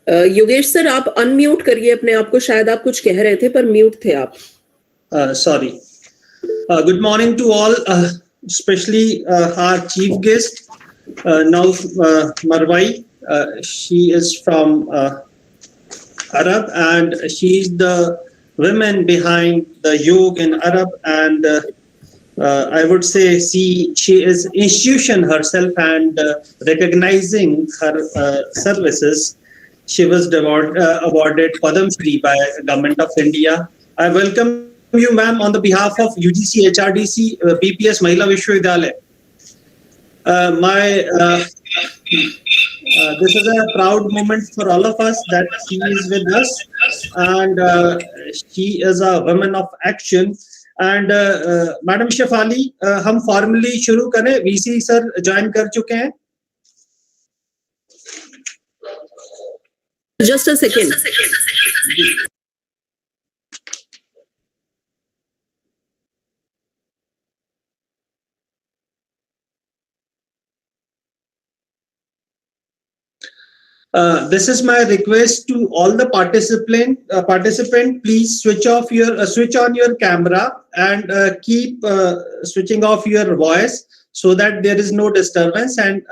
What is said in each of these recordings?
Yogesh sir, आप unmute करिए अपने आप को, शायद आप कुछ कह रहे थे पर म्यूट थे आप. Sorry. Good morning to all, especially our chief guest, now Marwai. She is from Arab, and she is the woman behind the yoga in Arab, and I would say she is institution herself, and recognizing her services, she was awarded Padam Shri by Government of India. I welcome you, ma'am, on the behalf of UGC-HRDC BPS Mahila Vishwavidyalaya. This is a proud moment for all of us that she is with us, and she is a woman of action. And Madam Shafali, हम formally शुरू करें. VC sir join कर चुके हैं. Just a second. This is my request to all the participant. Please switch on your camera and keep switching off your voice so that there is no disturbance and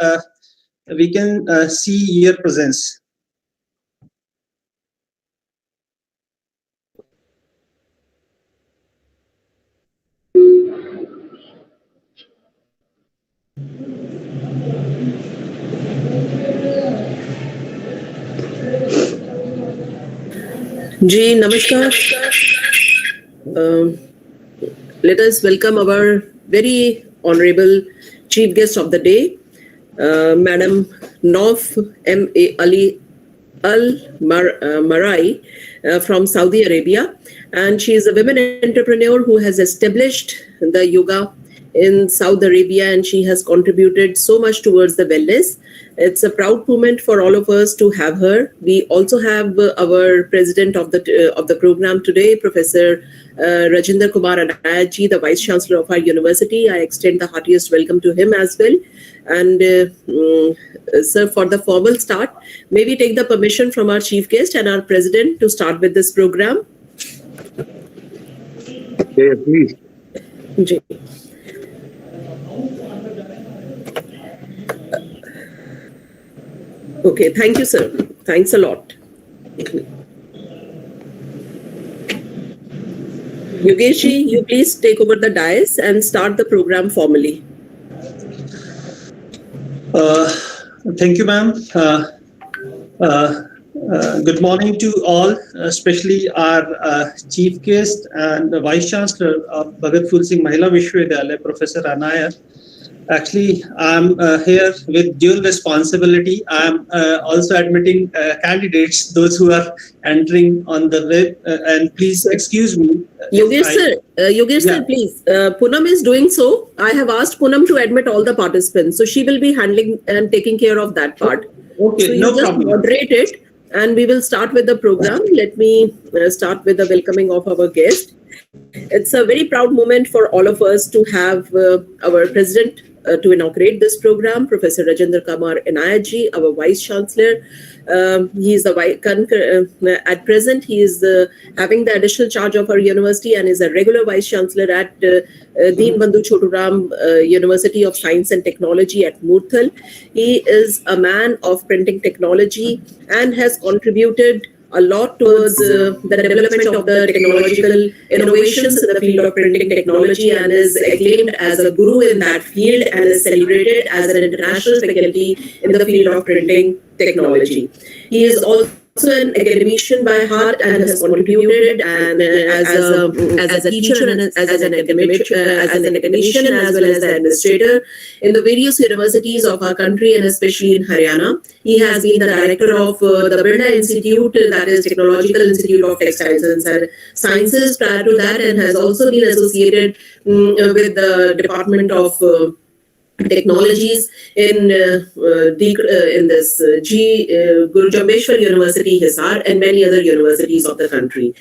we can see your presence. जी नमस्कार. Let us welcome our very honorable chief guest of the day, Madam Nauf M.A. Ali Al-Marai from Saudi Arabia, and she is a women entrepreneur who has established the yoga in Saudi Arabia, and she has contributed so much towards the wellness. It's a proud moment for all of us to have her. We also have our president of the program today, Professor Rajendra Kumar Anayat ji, the Vice Chancellor of our university. I extend the heartiest welcome to him as well. And sir, for the formal start, may we take the permission from our chief guest and our president to start with this program? Yeah, please. Ji. Okay, thank you, sir. Thanks a lot. Yogesh ji, you please take over the dais and start the program formally. Thank you, ma'am. Good morning to all, especially our chief guest and the Vice Chancellor of Bhagat Phool Singh Mahila Vishwavidyalaya, Professor Anayat. Actually, I'm here with dual responsibility. I'm also admitting candidates, those who are entering on the web. And please excuse me. Yogesh sir, please. Poonam is doing so. I have asked Poonam to admit all the participants. So she will be handling and taking care of that part. Okay, so no just problem. Moderate it and we will start with the program. Let me start with the welcoming of our guest. It's a very proud moment for all of us to have our president to inaugurate this program, Professor Rajendra Kumar Anayat ji, our Vice Chancellor. He is at present he is having the additional charge of our university and is a regular Vice Chancellor at Deen Bandhu Choturam University of Science and Technology at Murthal. He is a man of printing technology and has contributed a lot towards the development of the technological innovations in the field of printing technology and is acclaimed as a guru in that field and is celebrated as an international faculty in the field of printing technology. He is also an academician by heart and has contributed and as a teacher and as an academician as well as an administrator in the various universities of our country and especially in Haryana. He has been the director of the Birla Institute, that is Technological Institute of Textiles and Sciences prior to that, and has also been associated with the Department of Technologies in this Guru Jambeshwar University, Hisar, and many other universities of the country.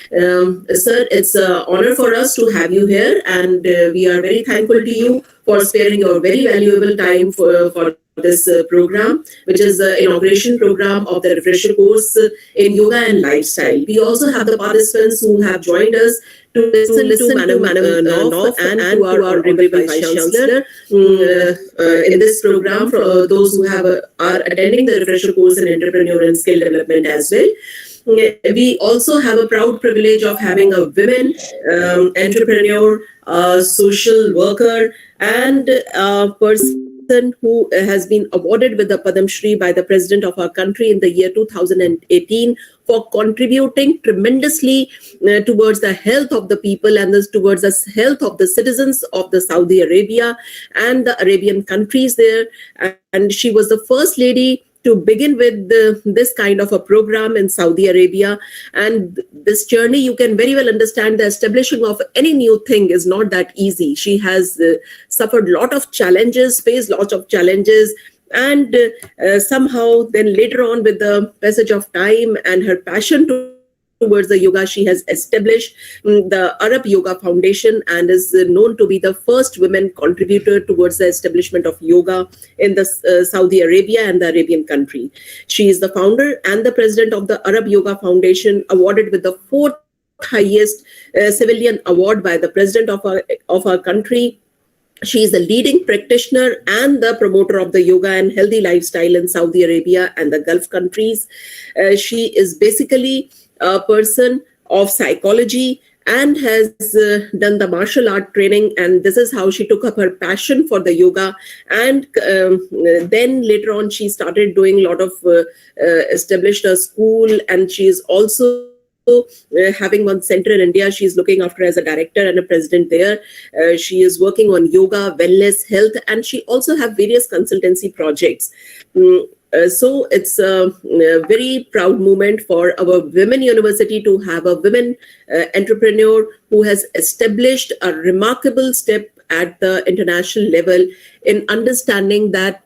Sir, it's an honor for us to have you here, and we are very thankful to you for sparing your very valuable time for this program, which is the inauguration program of the refresher course in yoga and lifestyle. We also have the participants who have joined us to listen to Madam Nof and to our Honorable Vice Chancellor in this program, for those who are attending the refresher course in entrepreneur and skill development as well. We also have a proud privilege of having a women entrepreneur, social worker, and a person who has been awarded with the Padam Shri by the President of our country in the year 2018 for contributing tremendously towards the health of the people and towards the health of the citizens of the Saudi Arabia and the Arabian countries there. And she was the first lady to begin with this kind of a program in Saudi Arabia. And this journey, you can very well understand, the establishing of any new thing is not that easy. She has suffered a lot of challenges, faced lots of challenges, and somehow then later on, with the passage of time and her passion towards the yoga, she has established the Arab Yoga Foundation and is known to be the first women contributor towards the establishment of yoga in the Saudi Arabia and the Arabian country. She is the founder and the president of the Arab Yoga Foundation, awarded with the 4th highest civilian award by the president of our country. She is the leading practitioner and the promoter of the yoga and healthy lifestyle in Saudi Arabia and the Gulf countries. She is basically a person of psychology and has done the martial art training, and this is how she took up her passion for the yoga. And then later on, she started doing a lot of established a school, and she is also having one center in India. She is looking after as a director and a president there. She is working on yoga, wellness, health, and she also have various consultancy projects. So it's a very proud moment for our women university to have a women entrepreneur who has established a remarkable step at the international level in understanding that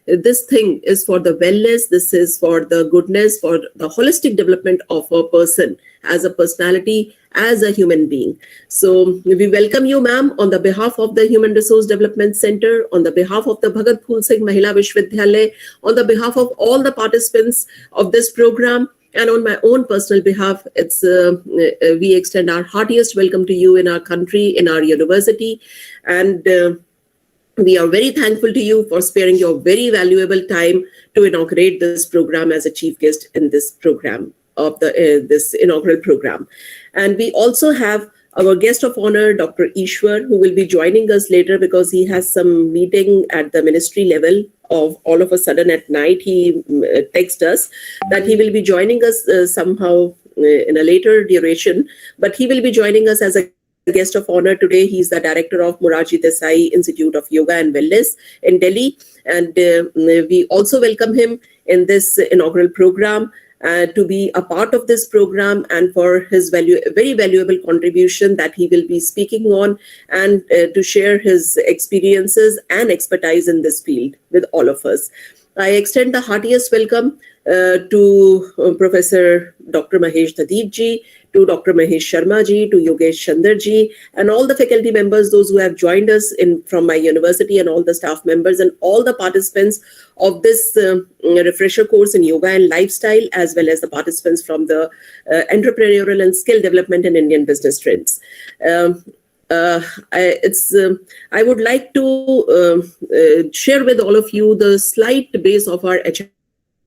this thing is for the wellness, this is for the goodness, for the holistic development of a person as a personality, as a human being. So we welcome you, ma'am, on the behalf of the Human Resource Development Center, on the behalf of the Bhagat Phool Singh Mahila Vishwavidyalaya, on the behalf of all the participants of this program, and on my own personal behalf. It's we extend our heartiest welcome to you in our country, in our university, and we are very thankful to you for sparing your very valuable time to inaugurate this program as a chief guest in this program of the this inaugural program. And we also have our guest of honor, Dr. Ishwar, who will be joining us later because he has some meeting at the ministry level. Of all of a sudden at night, he texted us that he will be joining us somehow in a later duration, but he will be joining us as a guest of honor today. He's the director of Morarji Desai Institute of Yoga and Wellness in Delhi, and we also welcome him in this inaugural program to be a part of this program and for his very valuable contribution that he will be speaking on, and to share his experiences and expertise in this field with all of us. I extend the heartiest welcome to Professor Dr. Mahesh Dadeep ji, to Dr. Mahesh Sharma ji, to Yogesh Chandar ji, and all the faculty members, those who have joined us from my university, and all the staff members and all the participants of this refresher course in yoga and lifestyle, as well as the participants from the entrepreneurial and skill development and Indian business trends. I would like to share with all of you the slight base of our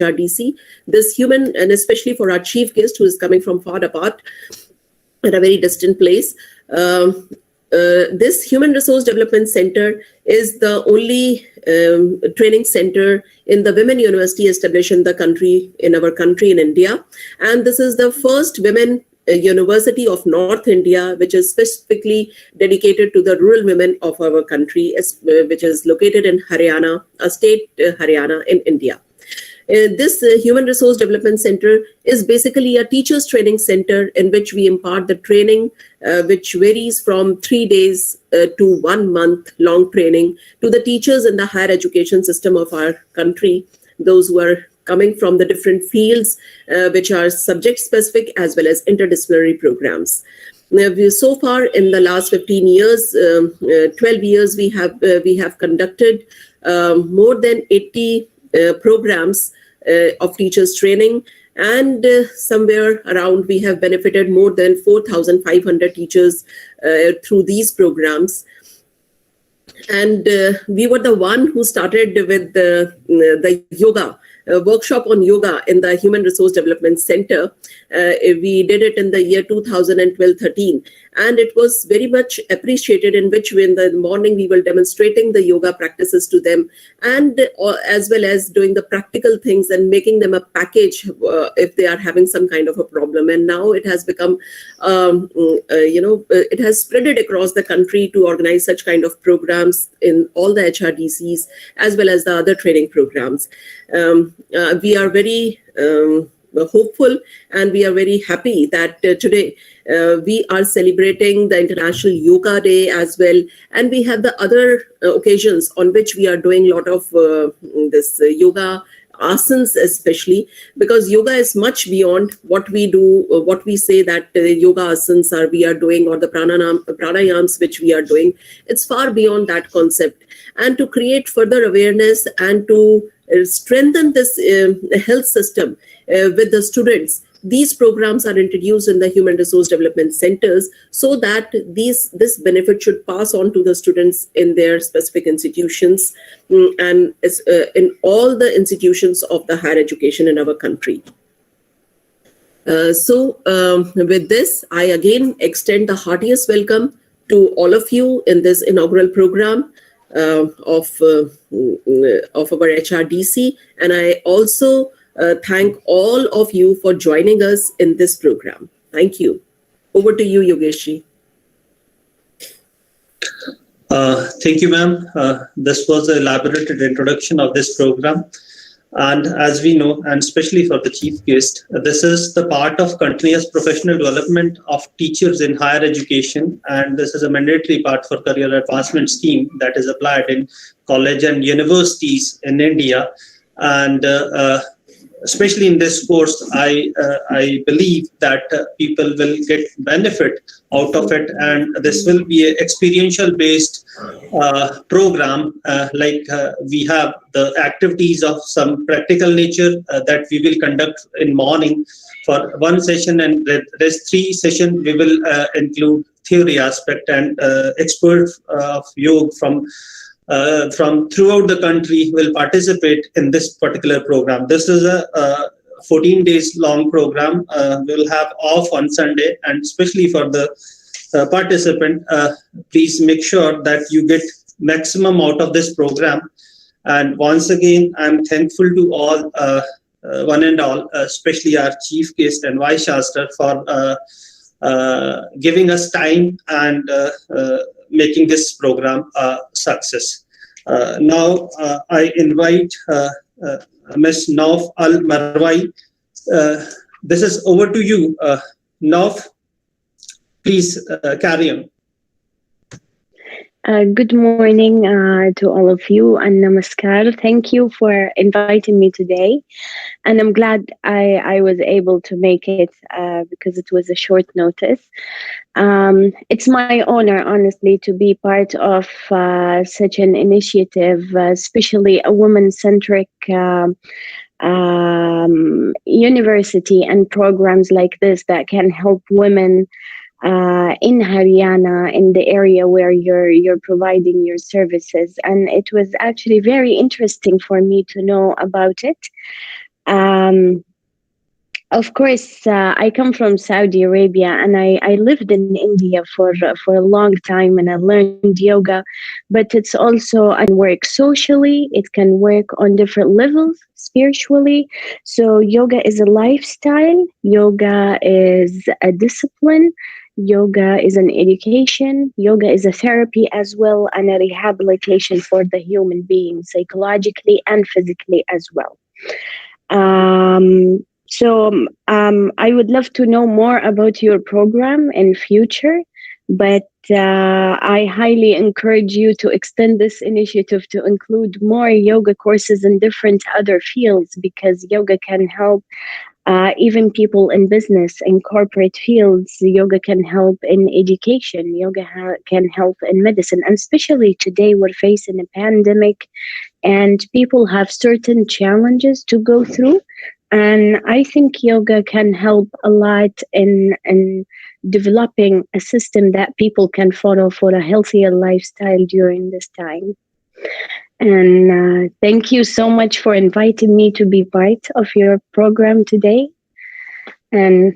HRDC, this human, and especially for our chief guest who is coming from far apart at a very distant place. This Human Resource Development Center is the only training center in the women university established in the country, in our country, in India. And this is the first women university of North India, which is specifically dedicated to the rural women of our country, which is located in Haryana, a state Haryana in India. This Human Resource Development Center is basically a teachers training center in which we impart the training, which varies from 3 days to 1 month long training to the teachers in the higher education system of our country, those who are coming from the different fields, which are subject specific as well as interdisciplinary programs. So far, in the last 15 years, 12 years, we have conducted more than 80 programs of teachers training, and somewhere around we have benefited more than 4,500 teachers through these programs. And we were the one who started with the yoga workshop on yoga in the Human Resource Development Center. We did it in the year 2012-13, and it was very much appreciated, in which in the morning we were demonstrating the yoga practices to them, and as well as doing the practical things and making them a package if they are having some kind of a problem. And now it has become, it has spreaded across the country to organize such kind of programs in all the HRDCs as well as the other training programs. We are very hopeful, and we are very happy that today we are celebrating the International Yoga Day as well, and we have the other occasions on which we are doing a lot of this yoga asanas, especially because yoga is much beyond what we do, what we say that yoga asanas are we are doing, or the pranayams which we are doing. It's far beyond that concept. And to create further awareness and to strengthen this health system with the students, these programs are introduced in the Human Resource Development Centers, so that this benefit should pass on to the students in their specific institutions and in all the institutions of the higher education in our country. With this, I again extend the heartiest welcome to all of you in this inaugural program of our HRDC, and I also thank all of you for joining us in this program. Thank you. Over to you, Yogesh. Thank you, ma'am. This was an elaborated introduction of this program. And as we know, and especially for the chief guest, this is the part of continuous professional development of teachers in higher education. And this is a mandatory part for career advancement scheme that is applied in college and universities in India. And especially in this course, I believe that people will get benefit out of it, and this will be an experiential based program. We have the activities of some practical nature that we will conduct in morning for one session, and rest 3 sessions we will include theory aspect, and experts of yoga from throughout the country will participate in this particular program. This is a 14 days long program. We'll have off on Sunday, and especially for the participant, please make sure that you get maximum out of this program. And once again, I'm thankful to all, one and all, especially our chief guest and vice chancellor for giving us time and making this program a success. Now, I invite Ms. Nauf Al-Marwai. This is over to you. Nauf, please carry on. Good morning to all of you, and namaskar. Thank you for inviting me today, and I'm glad I was able to make it because it was a short notice. It's my honor, honestly, to be part of such an initiative, especially a woman-centric university and programs like this that can help women in Haryana, in the area where you're providing your services. And it was actually very interesting for me to know about it. Of course, I come from Saudi Arabia, and I lived in India for a long time, and I learned yoga. But it's also, I work socially, it can work on different levels, spiritually. So yoga is a lifestyle, yoga is a discipline, yoga is an education, yoga is a therapy as well, and a rehabilitation for the human being, psychologically and physically as well. So I would love to know more about your program in future, but I highly encourage you to extend this initiative to include more yoga courses in different other fields, because yoga can help Even people in business and corporate fields, yoga can help in education. Yoga can help in medicine, and especially today we're facing a pandemic, and people have certain challenges to go through. And I think yoga can help a lot in developing a system that people can follow for a healthier lifestyle during this time. And thank you so much for inviting me to be part of your program today. And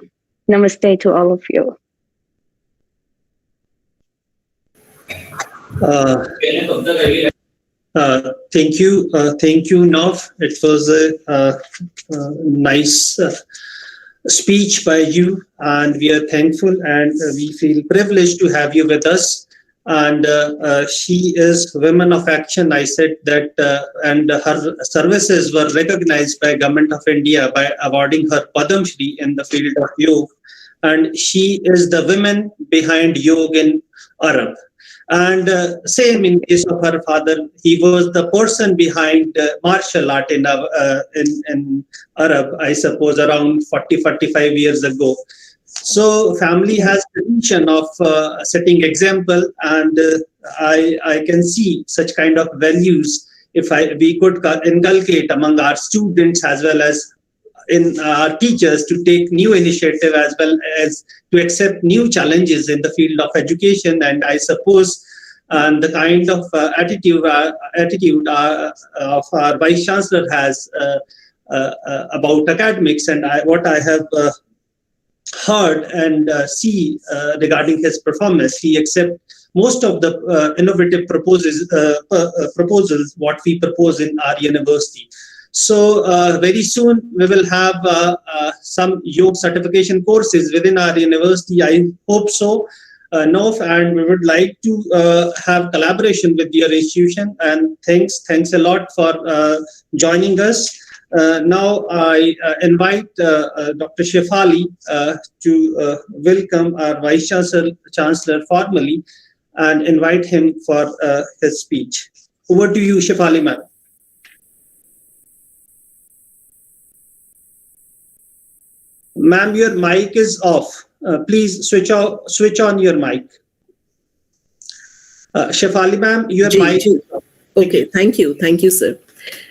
namaste to all of you. Thank you, Nav. It was a nice speech by you, and we are thankful and we feel privileged to have you with us. And she is Women of Action. I said that, and her services were recognized by Government of India by awarding her Padam Shri in the field of yoga. And she is the woman behind yoga in Arab. And same in case of her father, he was the person behind martial art in Arab, I suppose, around 45 years ago. So family has tradition of setting example, and I can see such kind of values if we could inculcate among our students as well as in our teachers to take new initiative as well as to accept new challenges in the field of education. And I suppose the kind of attitude of our Vice Chancellor has about academics, and what I have heard and see regarding his performance, he accepts most of the innovative proposals what we propose in our university. So very soon we will have some yoga certification courses within our university. I hope so, Nof, and we would like to have collaboration with your institution. And thanks a lot for joining us. Now I invite Dr. Shefali to welcome our Vice Chancellor formally and invite him for his speech. Over to you, Shefali ma'am. Ma'am, your mic is off. Please switch on your mic. Shefali ma'am, your mic is off. Okay, thank you, sir.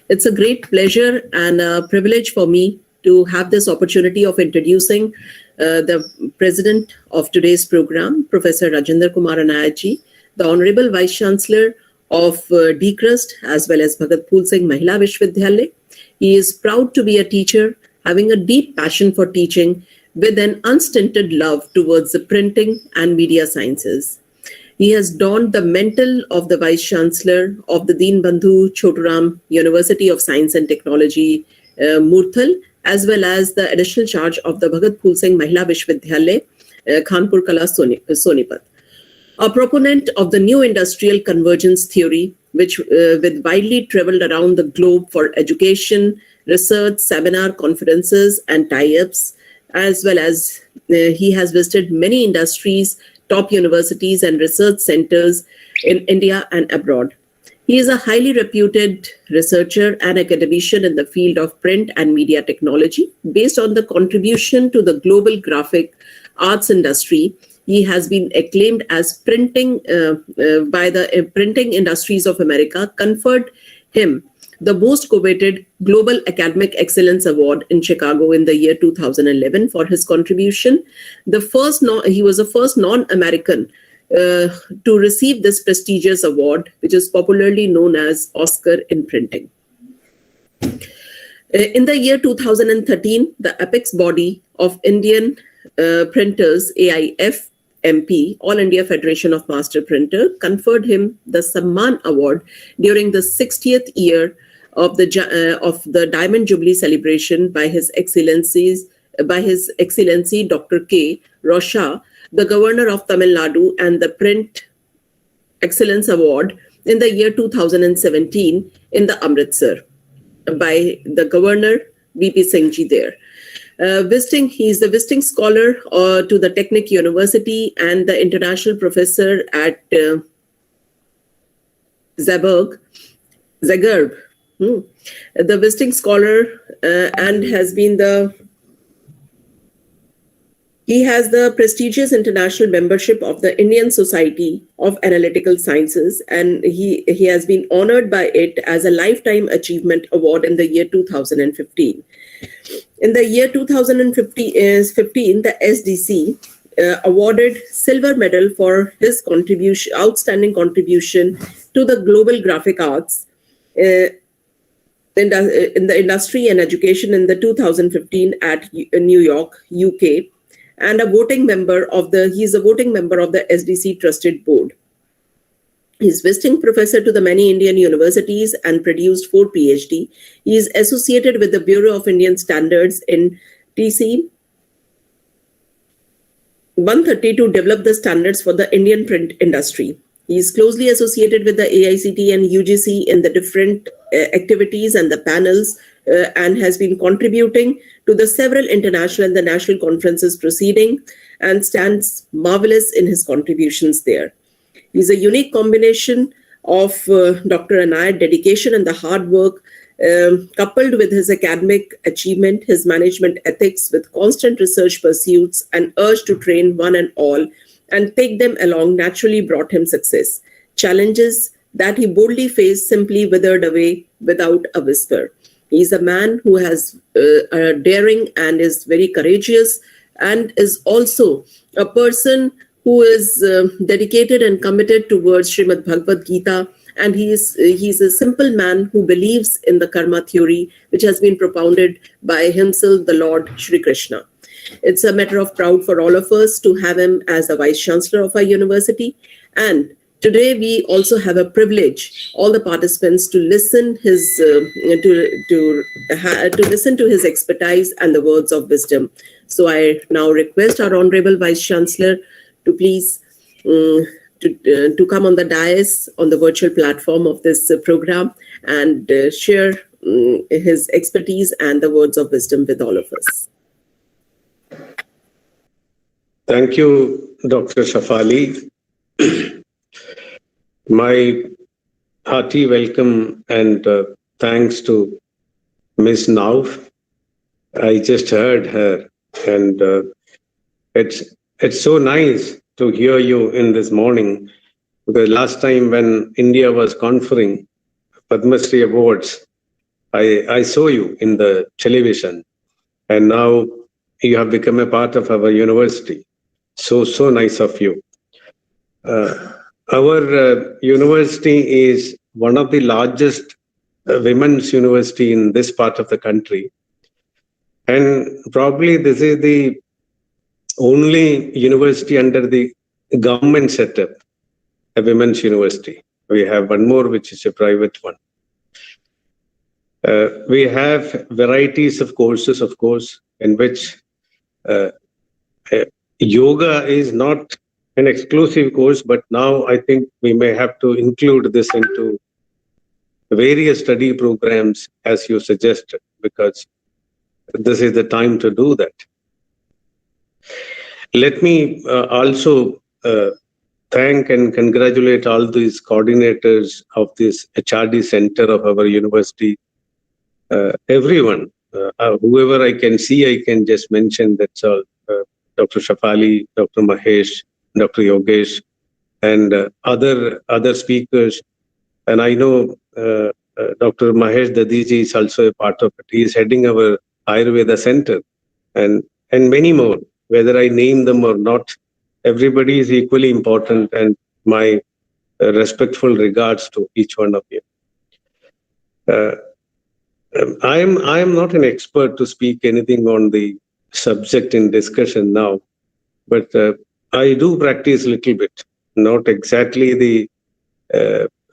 It's a great pleasure and a privilege for me to have this opportunity of introducing the president of today's program, Professor Rajendra Kumar Anayatji, the Honorable Vice Chancellor of DCRUST as well as Bhagat Phool Singh Mahila Vishwavidyalaya. He is proud to be a teacher, having a deep passion for teaching with an unstinted love towards the printing and media sciences. He has donned the mantle of the Vice Chancellor of the Deenbandhu Choturam University of Science and Technology, Murthal, as well as the additional charge of the Bhagat Phool Singh Mahila Vishwavidyalaya, Khanpur, Sonepat. A proponent of the new industrial convergence theory, which with widely traveled around the globe for education, research, seminar, conferences, and tie-ups, as well as he has visited many industries, top universities, and research centers in India and abroad. He is a highly reputed researcher and academician in the field of print and media technology. Based on the contribution to the global graphic arts industry, he has been acclaimed as printing by the Printing Industries of America, conferred him the most coveted Global Academic Excellence Award in Chicago in the year 2011 for his contribution. He was the first non-American to receive this prestigious award, which is popularly known as Oscar in printing. In the year 2013, the apex body of Indian printers, AIFMP, All India Federation of Master Printer, conferred him the Samman Award during the 60th year of the Diamond Jubilee celebration by His Excellency Dr. K. Rosha, the Governor of Tamil Nadu, and the Print Excellence Award in the year 2017 in the Amritsar by the Governor VP Singh ji there. He is the visiting scholar to the Technic University and the international professor at Zagreb. The visiting scholar and has been the He has the prestigious international membership of the Indian Society of Analytical Sciences, and he has been honored by it as a Lifetime Achievement Award in the year 2015. In the year 2015, the SDC awarded silver medal for his outstanding contribution to the global graphic arts in the industry and education in the 2015 at New York, UK, and he's a voting member of the SDC Trusted Board. He's visiting professor to the many Indian universities and produced 4 PhD. He is associated with the Bureau of Indian Standards in TC 130 to develop the standards for the Indian print industry. He is closely associated with the AICT and UGC in the different activities and the panels, and has been contributing to the several international and the national conferences proceeding, and stands marvelous in his contributions there. He's a unique combination of Dr. Anay's dedication and the hard work, coupled with his academic achievement, his management ethics with constant research pursuits and urge to train one and all and take them along naturally brought him success. Challenges that he boldly faced simply withered away without a whisper. He's a man who has a daring and is very courageous, and is also a person who is dedicated and committed towards Srimad Bhagavad Gita, and he's a simple man who believes in the karma theory, which has been propounded by himself, the Lord Shri Krishna. It's a matter of pride for all of us to have him as the Vice Chancellor of our university, and today we also have a privilege, all the participants, to listen listen to his expertise and the words of wisdom. So I now request our Honorable Vice Chancellor to please to come on the dais on the virtual platform of this program and share his expertise and the words of wisdom with all of us. Thank you, Dr. Shafali. My hearty welcome and thanks to Ms. Nauf. I just heard her, and it's so nice to hear you in this morning, because last time when India was conferring Padma Shri Awards, I saw you in the television, and now you have become a part of our university. So nice of you. Our university is one of the largest women's university in this part of the country. And probably this is the only university under the government setup, a women's university. We have one more, which is a private one. We have varieties of courses, of course, in which yoga is not an exclusive course, but now I think we may have to include this into various study programs as you suggested, because this is the time to do that. Let me also thank and congratulate all these coordinators of this HRD center of our university. Everyone, whoever I can see, I can just mention, that's all. Dr. Shafali, Dr. Mahesh, Dr. Yogesh, and other speakers. And I know Dr. Mahesh Dadiji is also a part of it. He is heading our Ayurveda Center, and many more. Whether I name them or not, everybody is equally important, and my respectful regards to each one of you. I am not an expert to speak anything on the subject in discussion now, but I do practice a little bit, not exactly the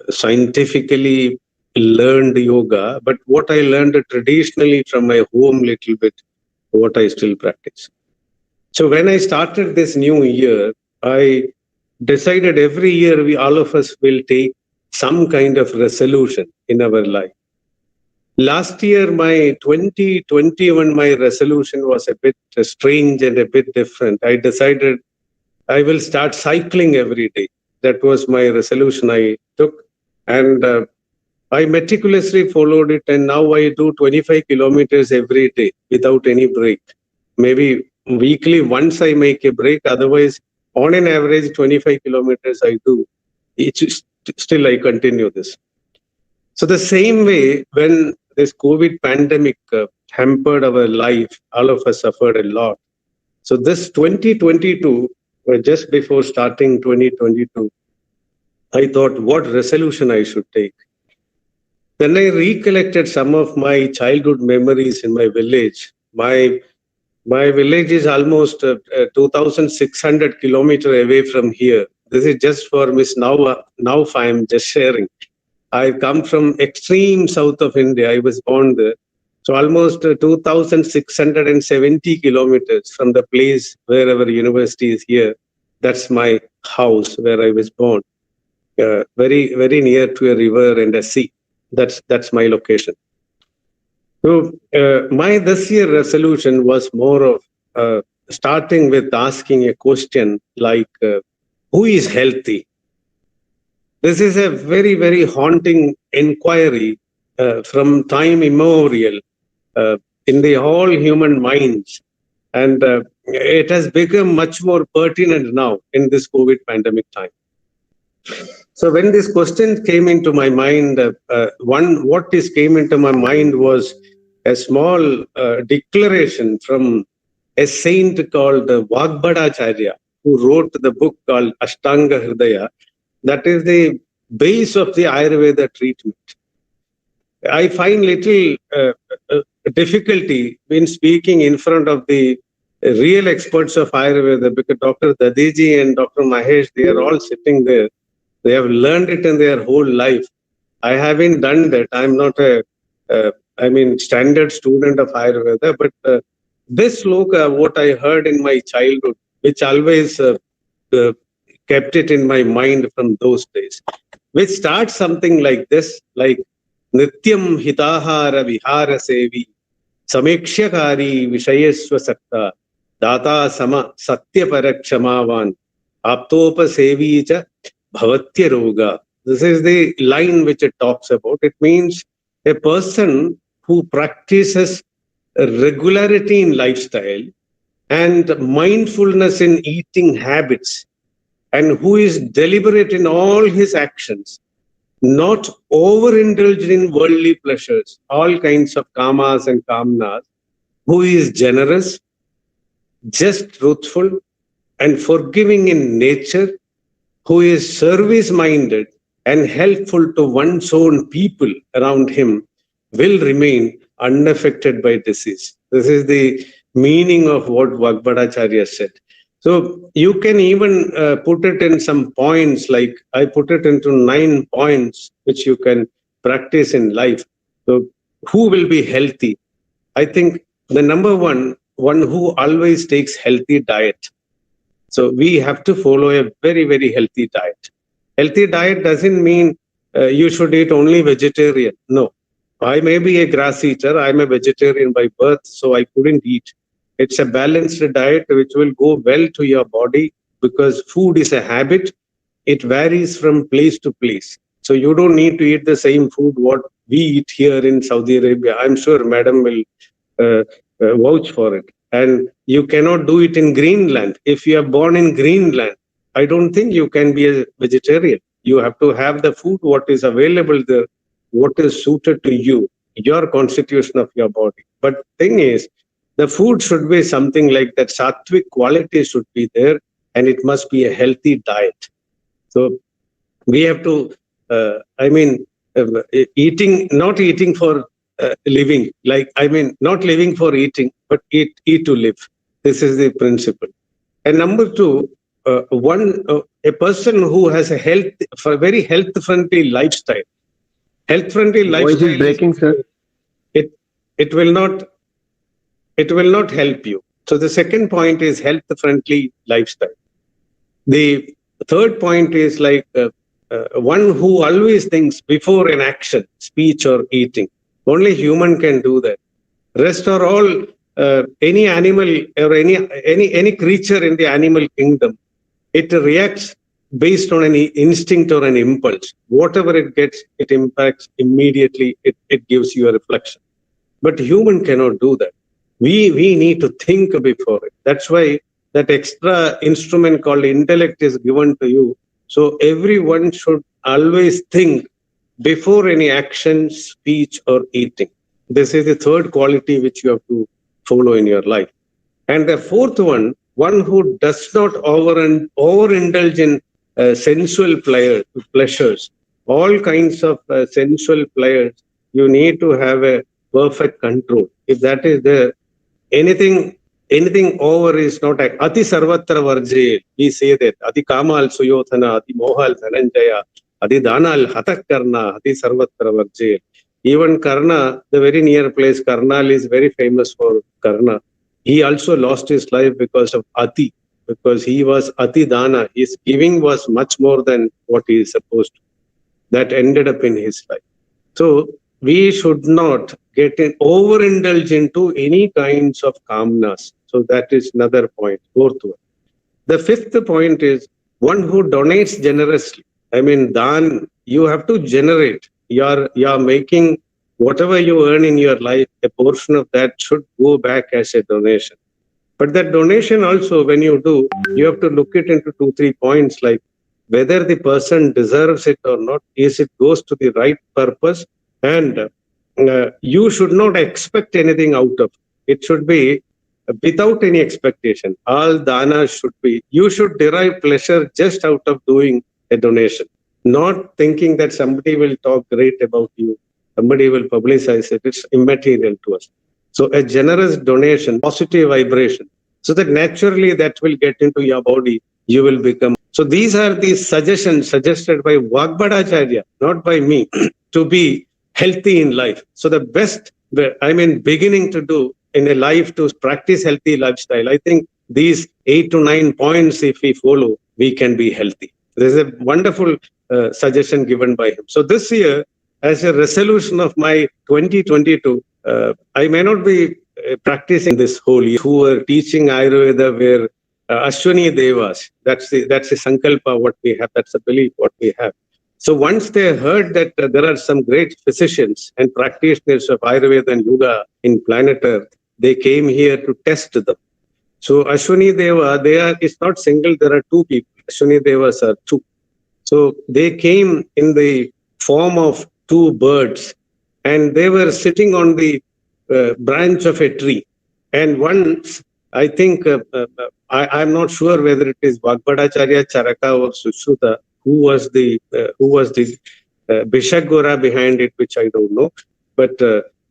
scientifically learned yoga, but what I learned traditionally from my home little bit, what I still practice. So when I started this new year, I decided every year all of us will take some kind of resolution in our life. Last year, my 2021, my resolution was a bit strange and a bit different. I decided I will start cycling every day. That was my resolution I took. And I meticulously followed it. And now I do 25 kilometers every day without any break. Maybe weekly once I make a break. Otherwise, on an average, 25 kilometers I do. Still I continue this. So the same way, when this COVID pandemic hampered our life, all of us suffered a lot. So this 2022, just before starting 2022, I thought what resolution I should take. Then I recollected some of my childhood memories in my village. My village is almost 2,600 kilometers away from here. This is just for Miss Now I am just sharing. I come from extreme south of India. I was born there. So almost 2,670 kilometers from the place where our university is here. That's my house where I was born. Very, very near to a river and a sea. That's my location. So my this year resolution was more of starting with asking a question like, who is healthy? This is a very, very haunting inquiry from time immemorial in the all human minds. And it has become much more pertinent now in this COVID pandemic time. So when this question came into my mind, came into my mind was a small declaration from a saint called Vagbhadacharya, who wrote the book called Ashtanga Hridaya. That is the base of the Ayurveda treatment. I find little difficulty in speaking in front of the real experts of Ayurveda, because Dr. Dadiji and Dr. Mahesh, they are all sitting there. They have learned it in their whole life. I haven't done that. I'm not a standard student of Ayurveda, but this sloka, what I heard in my childhood, which always kept it in my mind from those days, which starts something like this, like Nityam hitahara vihara sevi samekshakari vishayesva sakta data sama satya parakshamavan aptopa sevi cha bhavatya roga. This is the line which it talks about. It means a person who practices regularity in lifestyle and mindfulness in eating habits, and who is deliberate in all his actions, not overindulged in worldly pleasures, all kinds of kamas and kamnas, who is generous, just truthful, and forgiving in nature, who is service-minded and helpful to one's own people around him, will remain unaffected by disease. This is the meaning of what Vagbhadacharya said. So you can even put it in some points, like I put it into 9 points, which you can practice in life. So who will be healthy? I think the number one who always takes healthy diet. So we have to follow a very, very healthy diet. Healthy diet doesn't mean you should eat only vegetarian. No, I may be a grass eater. I'm a vegetarian by birth, so I couldn't eat. It's a balanced diet which will go well to your body, because food is a habit. It varies from place to place. So you don't need to eat the same food what we eat here in Saudi Arabia. I'm sure Madam will vouch for it. And you cannot do it in Greenland. If you are born in Greenland, I don't think you can be a vegetarian. You have to have the food what is available there, what is suited to you, your constitution of your body. But thing is, the food should be something like that. Sattvic quality should be there, and it must be a healthy diet. So we have to, not eating for living, not living for eating, but eat to live. This is the principle. And number 2, a person who has a very health-friendly lifestyle. Health-friendly lifestyle. Voice is breaking, sir. It will not help you. So the second point is health-friendly lifestyle. The third point is one who always thinks before an action, speech or eating. Only human can do that. Rest are all any animal or any creature in the animal kingdom. It reacts based on an instinct or an impulse. Whatever it gets, it impacts immediately. It gives you a reflection. But human cannot do that. we need to think before it. That's why that extra instrument called intellect is given to you. So everyone should always think before any action, speech, or eating. This is the third quality which you have to follow in your life. And the fourth one who does not overindulge in sensual pleasures, all kinds of sensual pleasures, you need to have a perfect control. If that is there, anything over is not ati sarvatra varje. We say that ati kamal suyothana, ati mohal dhananjaya, ati danal hatak karna, ati sarvatra varje. Even Karna, the very near place, Karnal is very famous for Karna. He also lost his life because of ati, because he was ati dana. His giving was much more than what he is supposed to. That ended up in his life. So we should not get overindulge into any kinds of kamnas. So that is another point, fourth one. The fifth point is one who donates generously. I mean, dan, you have to generate. You are making whatever you earn in your life, a portion of that should go back as a donation. But that donation also, when you do, you have to look it into 2-3 points, like whether the person deserves it or not, is it goes to the right purpose, and you should not expect anything out of it. It should be without any expectation. All dana should be, you should derive pleasure just out of doing a donation, not thinking that somebody will talk great about you, somebody will publicize it. It's immaterial to us. So a generous donation, positive vibration, so that naturally that will get into your body, you will become. So these are the suggestions suggested by Vagbhadacharya, not by me, to be healthy in life. So the best, beginning to do in a life to practice healthy lifestyle, I think these 8 to 9 points, if we follow, we can be healthy. There's a wonderful suggestion given by him. So this year, as a resolution of my 2022, I may not be practicing this whole year. Who are teaching Ayurveda were Ashwini Devas. That's the sankalpa what we have. That's the belief what we have. So once they heard that there are some great physicians and practitioners of Ayurveda and Yoga in planet Earth, they came here to test them. So Ashwini Deva, it's not single, there are 2 people. Ashwini Devas are 2. So they came in the form of 2 birds, and they were sitting on the branch of a tree. And once, I think, I'm not sure whether it is Vagbhadacharya, Charaka, or Sushruta, who was the Bishagora behind it, which I don't know. But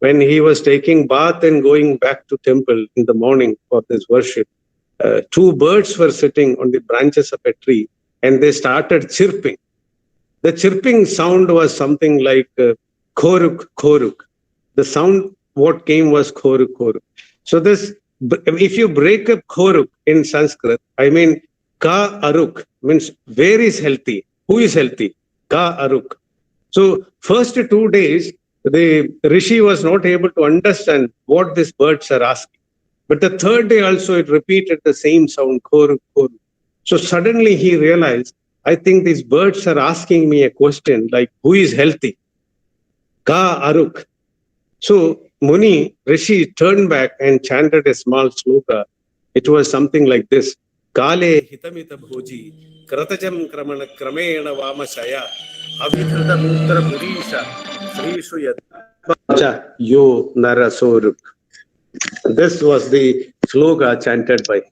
when he was taking bath and going back to temple in the morning for this worship, 2 birds were sitting on the branches of a tree, and they started chirping. The chirping sound was something like khoruk, khoruk. The sound what came was khoruk, khoruk. So this, if you break up khoruk in Sanskrit, I mean, ka aruk means where is healthy, who is healthy, ka aruk. So first 2 days, the Rishi was not able to understand what these birds are asking. But the 3rd day also it repeated the same sound, khoruk, khoruk. So suddenly he realized, I think these birds are asking me a question like, who is healthy? Ka aruk. So Muni, Rishi turned back and chanted a small sloka. It was something like this. Kale hitamita bhoji, kratajam kramana kramena vamashaya, avidhrita mutra purisha, srishu yadvacha yo narasoruk. This was the sloka chanted by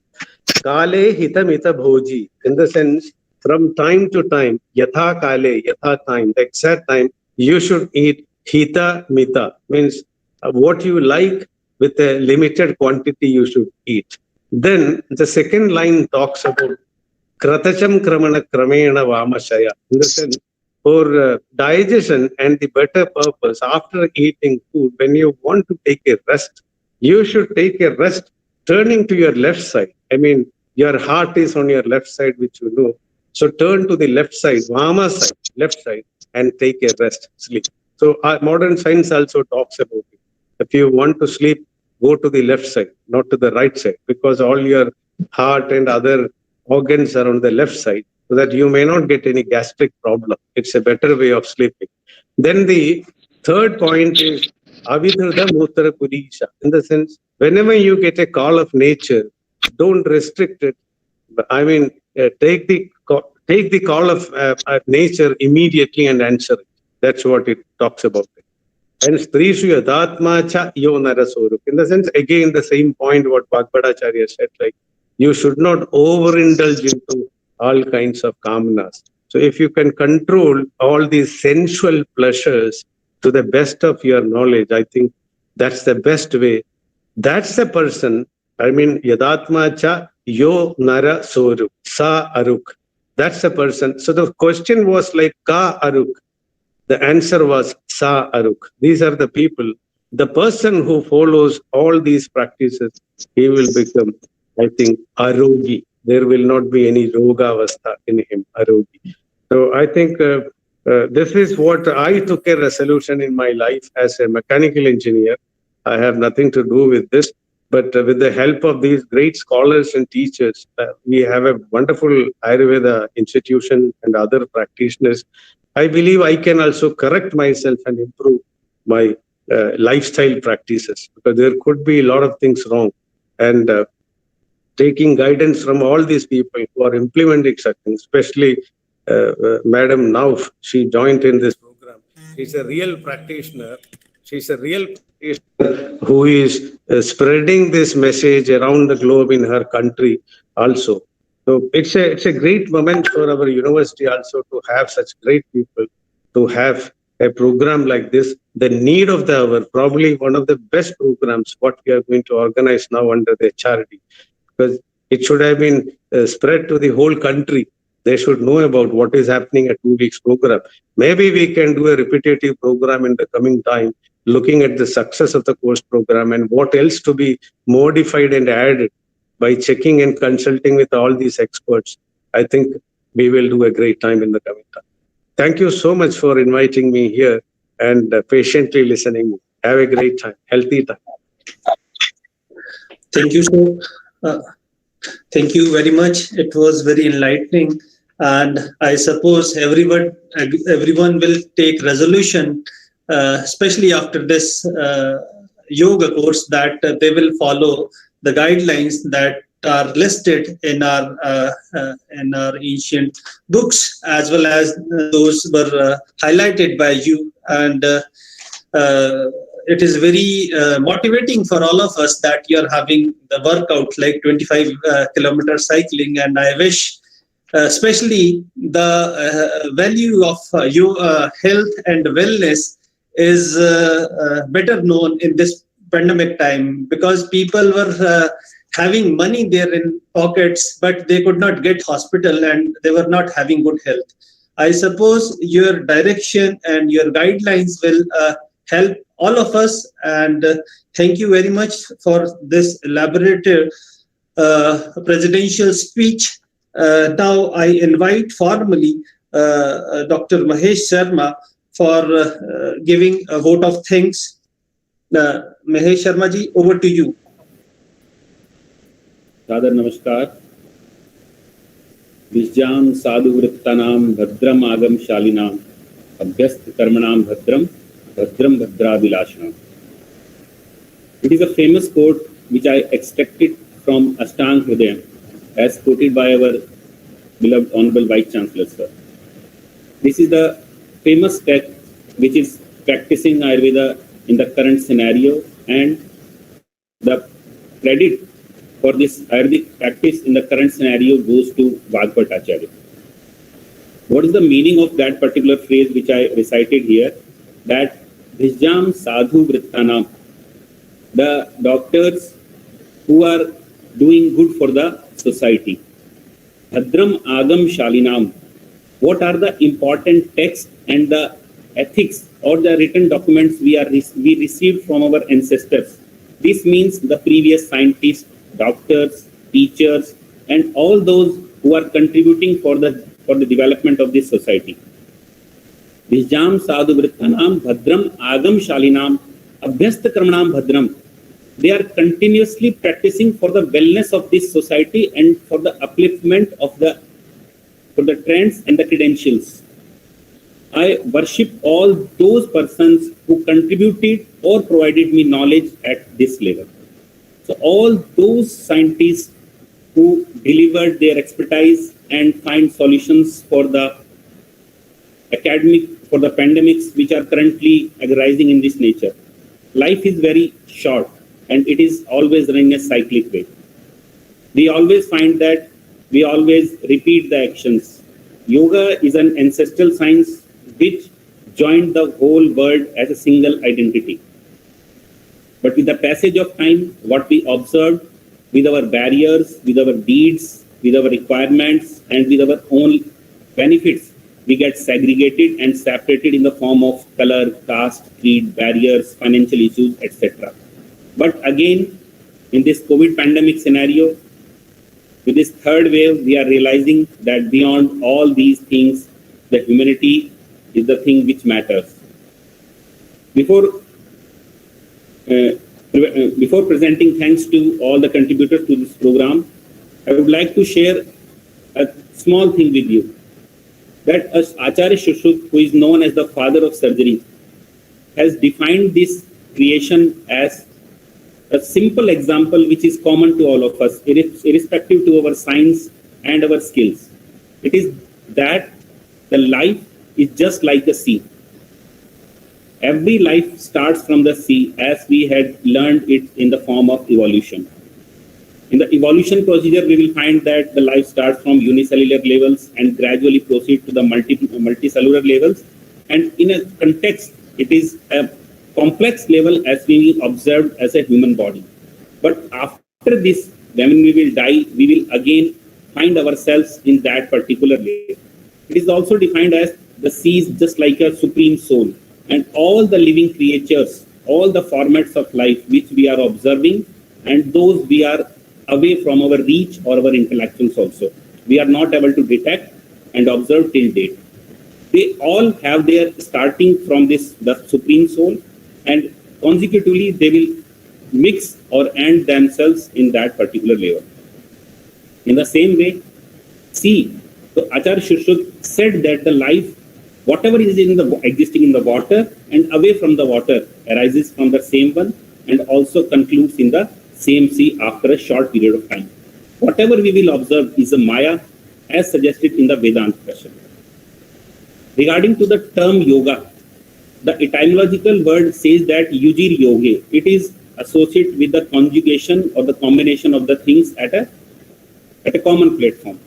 Kale hitamita bhoji, in the sense, from time to time, yatha kale, yatha time, the exact time, you should eat hita mita, means what you like with a limited quantity you should eat. Then the second line talks about kratacham kramana kramena vamashaya, in the sense, for digestion and the better purpose, after eating food, when you want to take a rest, you should take a rest turning to your left side. I mean, your heart is on your left side, which you know. So turn to the left side, Vama side, left side, and take a rest, sleep. So modern science also talks about it. If you want to sleep, go to the left side, not to the right side, because all your heart and other organs are on the left side, so that you may not get any gastric problem. It's a better way of sleeping. Then the third point is Avidhrada Muttara Purisha. In the sense, whenever you get a call of nature, don't restrict it. I mean, take the call of nature immediately and answer it. That's what it talks about. And Strishu Yadatma Cha Yo Narasoruk. In the sense, again, the same point what Bhagavadacharya said, like, you should not overindulge into all kinds of kamanas. So if you can control all these sensual pleasures to the best of your knowledge, I think that's the best way. That's the person, I mean, Yadatma Cha Yo Nara Soruk, Sa Aruk. That's the person. So the question was like, Ka Aruk. The answer was Sa Aruk. These are the people. The person who follows all these practices, he will become, I think, Arogi. There will not be any Roga Avastha in him, Arogi. So I think this is what I took a resolution in my life as a mechanical engineer. I have nothing to do with this, but with the help of these great scholars and teachers, we have a wonderful Ayurveda institution and other practitioners. I believe I can also correct myself and improve my lifestyle practices, because there could be a lot of things wrong. And taking guidance from all these people who are implementing such things, especially Madam Nauf, she joined in this program. She's a real practitioner. She's a real practitioner who is spreading this message around the globe in her country also. So it's a great moment for our university also to have such great people, to have a program like this. The need of the hour, probably one of the best programs what we are going to organize now under the HRD, because it should have been spread to the whole country. They should know about what is happening at 2 weeks program. Maybe we can do a repetitive program in the coming time, looking at the success of the course program and what else to be modified and added. By checking and consulting with all these experts, I think we will do a great time in the coming time. Thank you so much for inviting me here and patiently listening. Have a great time, healthy time. Thank you, sir. Thank you very much. It was very enlightening, and I suppose everyone will take resolution, especially after this yoga course, that they will follow the guidelines that are listed in our ancient books, as well as those were highlighted by you. And it is very motivating for all of us that you're having the workout like 25 kilometer cycling. And I wish especially the value of your health and wellness is better known in this pandemic time, because people were having money there in pockets, but they could not get hospital and they were not having good health. I suppose your direction and your guidelines will help all of us. And thank you very much for this elaborative presidential speech. Now I invite formally Dr. Mahesh Sharma for giving a vote of thanks. Mahesh Sharma ji, over to you. सादर नमस्कार। विज्ञान साधु वृत्तानाम भद्रम आगम शालिनाम अभ्यस्त कर्मणाम भद्रम भद्रम भद्राभिलाषणम. It is a famous quote which I extracted from Ashtang Hridayam, as quoted by our beloved Honorable Vice Chancellor, sir. This is the famous text which is practicing Ayurveda in the current scenario, and the credit for this Ayurvedic practice in the current scenario goes to Bhagavadacharya. What is the meaning of that particular phrase which I recited here? That Vijjam Sadhu Vrittanam, the doctors who are doing good for the society. Bhadram Agam Shalinam, what are the important texts and the ethics or the written documents we received from our ancestors. This means the previous scientists, doctors, teachers, and all those who are contributing for the development of this society. Vijjam Sadhu Vrittanam Bhadram Agam Shalinam Abhyasta Karmanam Bhadram. They are continuously practicing for the wellness of this society and for the upliftment of for the trends and the credentials. I worship all those persons who contributed or provided me knowledge at this level. So all those scientists who delivered their expertise and find solutions for the pandemics which are currently arising in this nature. Life is very short and it is always running a cyclic way. We always find that we always repeat the actions. Yoga is an ancestral science which joined the whole world as a single identity. But with the passage of time, what we observed with our barriers, with our deeds, with our requirements, and with our own benefits, we get segregated and separated in the form of color, caste, creed, barriers, financial issues, etc. But again, in this COVID pandemic scenario, with this third wave, we are realizing that beyond all these things, the humanity is the thing which matters. Before presenting thanks to all the contributors to this program, I would like to share a small thing with you. That Acharya Shushruta, who is known as the father of surgery, has defined this creation as a simple example which is common to all of us, irrespective to our science and our skills. It is that the life is just like a sea. Every life starts from the sea as we had learned it in the form of evolution. In the evolution procedure, we will find that the life starts from unicellular levels and gradually proceed to the multicellular levels. And in a context, it is a complex level as we observed as a human body. But after this, when we will die, we will again find ourselves in that particular layer. It is also defined as the sea is just like a supreme soul. And all the living creatures, all the formats of life which we are observing, and those we are away from our reach or our intellectuals also. We are not able to detect and observe till date. They all have their starting from this, the supreme soul, and consecutively they will mix or end themselves in that particular level. In the same way, sea. So Acharya Shushruta said that the life, whatever is existing in the water and away from the water, arises from the same one and also concludes in the same sea after a short period of time. Whatever we will observe is a Maya as suggested in the Vedanta question. Regarding to the term yoga, the etymological word says that yujir yoge. It is associated with the conjugation or the combination of the things at a common platform.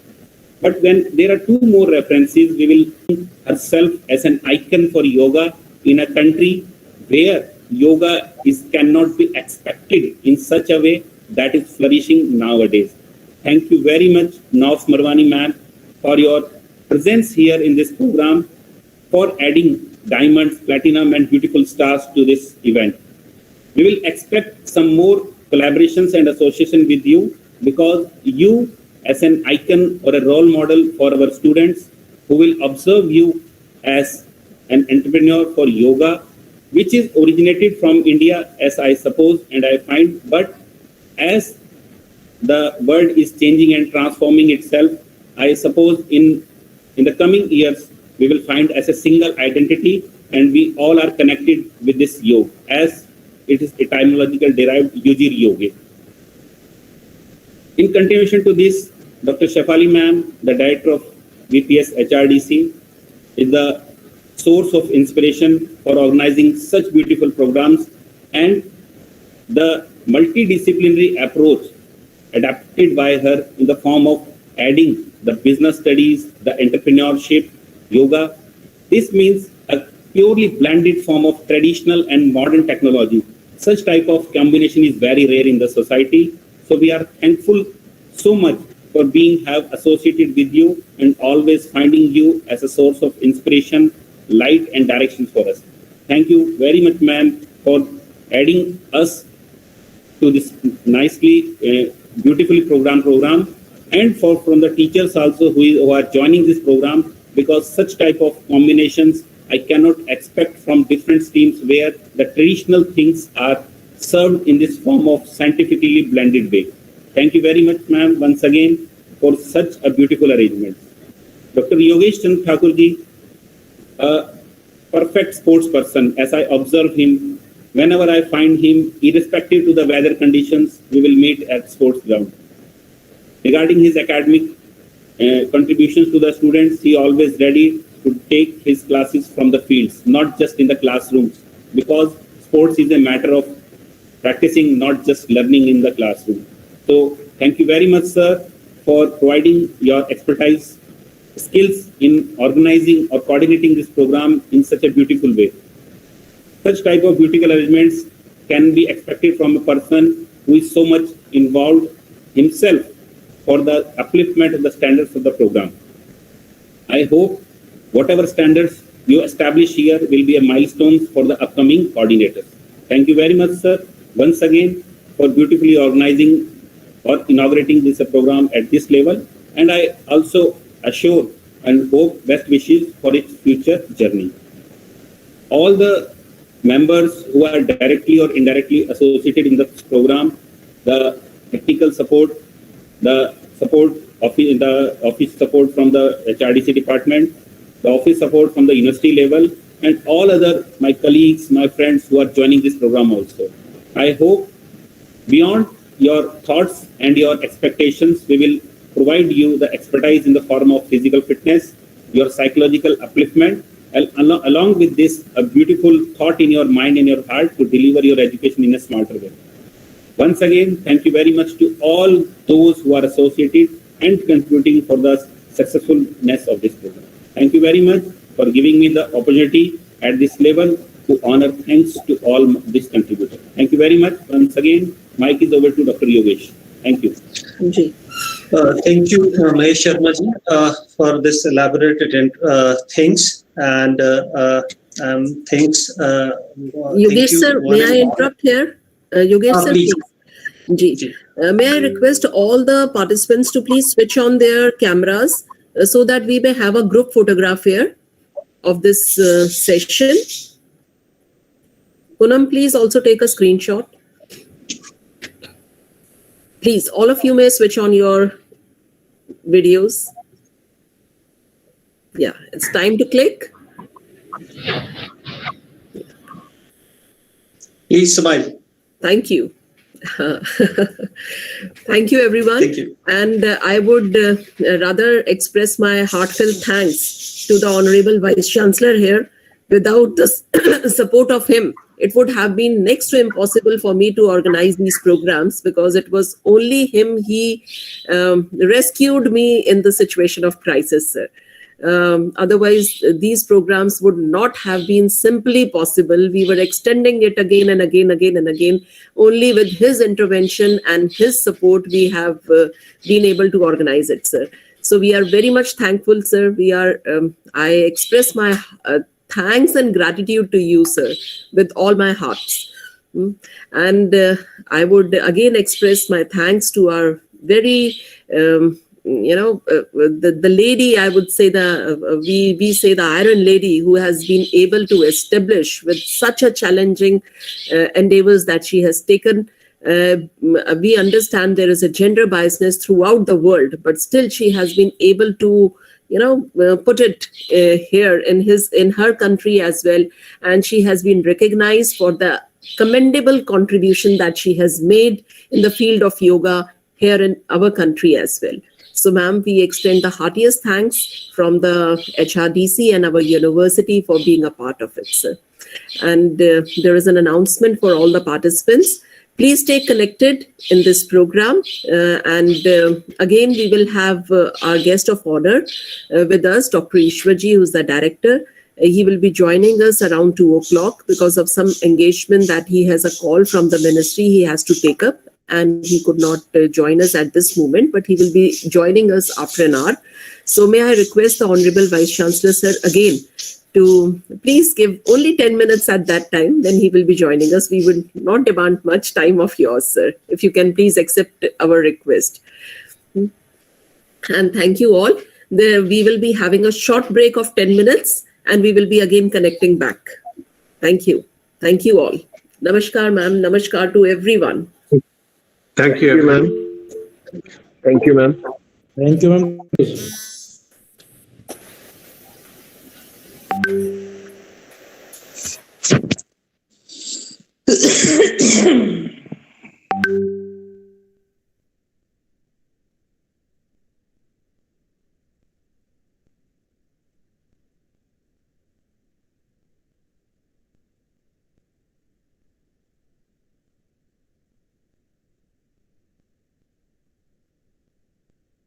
But when there are two more references, we will see herself as an icon for yoga in a country where yoga cannot be expected in such a way that is flourishing nowadays. Thank you very much, Nauf Marwani ma'am, for your presence here in this program, for adding diamonds, platinum and beautiful stars to this event. We will expect some more collaborations and association with you, because you as an icon or a role model for our students who will observe you as an entrepreneur for yoga, which is originated from India, as I suppose and I find, but as the world is changing and transforming itself, I suppose in the coming years, we will find as a single identity, and we all are connected with this yoga, as it is etymological derived yujir yoga. In continuation to this, Dr. Shefali ma'am, the director of VPS-HRDC, is the source of inspiration for organizing such beautiful programs, and the multidisciplinary approach adapted by her in the form of adding the business studies, the entrepreneurship, yoga. This means a purely blended form of traditional and modern technology. Such type of combination is very rare in the society. So we are thankful so much for have associated with you and always finding you as a source of inspiration, light and direction for us. Thank you very much, ma'am, for adding us to this nicely, beautifully programmed program, and from the teachers also who are joining this program, because such type of combinations I cannot expect from different streams where the traditional things are served in this form of scientifically blended way. Thank you very much, ma'am, once again for such a beautiful arrangement. Dr. Yogesh Chandra Thakur ji, a perfect sports person. As I observe him, whenever I find him, irrespective to the weather conditions, we will meet at sports ground. Regarding his academic contributions to the students, he always ready to take his classes from the fields, not just in the classrooms, because sports is a matter of practicing, not just learning in the classroom. So thank you very much, sir, for providing your expertise, skills in organizing or coordinating this program in such a beautiful way. Such type of beautiful arrangements can be expected from a person who is so much involved himself for the upliftment of the standards of the program. I hope whatever standards you establish here will be a milestone for the upcoming coordinators. Thank you very much, sir, once again for beautifully organizing or inaugurating this program at this level. And I also assure and hope best wishes for its future journey. All the members who are directly or indirectly associated in the program, the technical support, the support office, the office support from the HRDC department, the office support from the university level, and all other my colleagues, my friends who are joining this program also. I hope beyond your thoughts and your expectations, we will provide you the expertise in the form of physical fitness, your psychological upliftment, and along with this, a beautiful thought in your mind and your heart to deliver your education in a smarter way. Once again, thank you very much to all those who are associated and contributing for the successfulness of this program. Thank you very much for giving me the opportunity at this level to honor. Thanks to all these contributors. Thank you very much. Once again, mic is over to Dr. Yogesh. Thank you. Thank you, Mahesh Sharma ji, for this elaborated things and thanks. Yogesh sir, may I interrupt here? Yogesh sir, please. May I request all the participants to please switch on their cameras so that we may have a group photograph here of this session. Poonam, please also take a screenshot. Please, all of you may switch on your videos. Yeah, it's time to click. Please smile. Thank you. Thank you, everyone. Thank you. And I would rather express my heartfelt thanks to the Honorable Vice Chancellor here. Without the support of him, it would have been next to impossible for me to organize these programs, because it was only him. He rescued me in the situation of crisis, sir. Otherwise, these programs would not have been simply possible. We were extending it again and again. Only with his intervention and his support, we have been able to organize it, sir. So we are very much thankful, sir. We are. I express my thanks and gratitude to you, sir, with all my heart. And I would again express my thanks to our very the lady, I would say we say the Iron Lady, who has been able to establish with such a challenging endeavors that she has taken. We understand there is a gender biasness throughout the world, but still she has been able to put it here in her country as well, and she has been recognized for the commendable contribution that she has made in the field of yoga here in our country as well. So, ma'am, we extend the heartiest thanks from the HRDC and our university for being a part of it, sir. And there is an announcement for all the participants. Please stay connected in this program. Again, we will have our guest of honor with us, Dr. Ishwarji, who's the director. He will be joining us around 2 o'clock because of some engagement that he has a call from the ministry he has to take up. And he could not join us at this moment, but he will be joining us after an hour. So may I request the Honorable Vice Chancellor, sir, again, to please give only 10 minutes at that time, then he will be joining us. We will not demand much time of yours, sir. If you can please accept our request. And thank you all. We will be having a short break of 10 minutes and we will be again connecting back. Thank you. Thank you all. Namaskar, ma'am. Namaskar to everyone. Thank you, ma'am. Thank you, ma'am. Thank you, ma'am.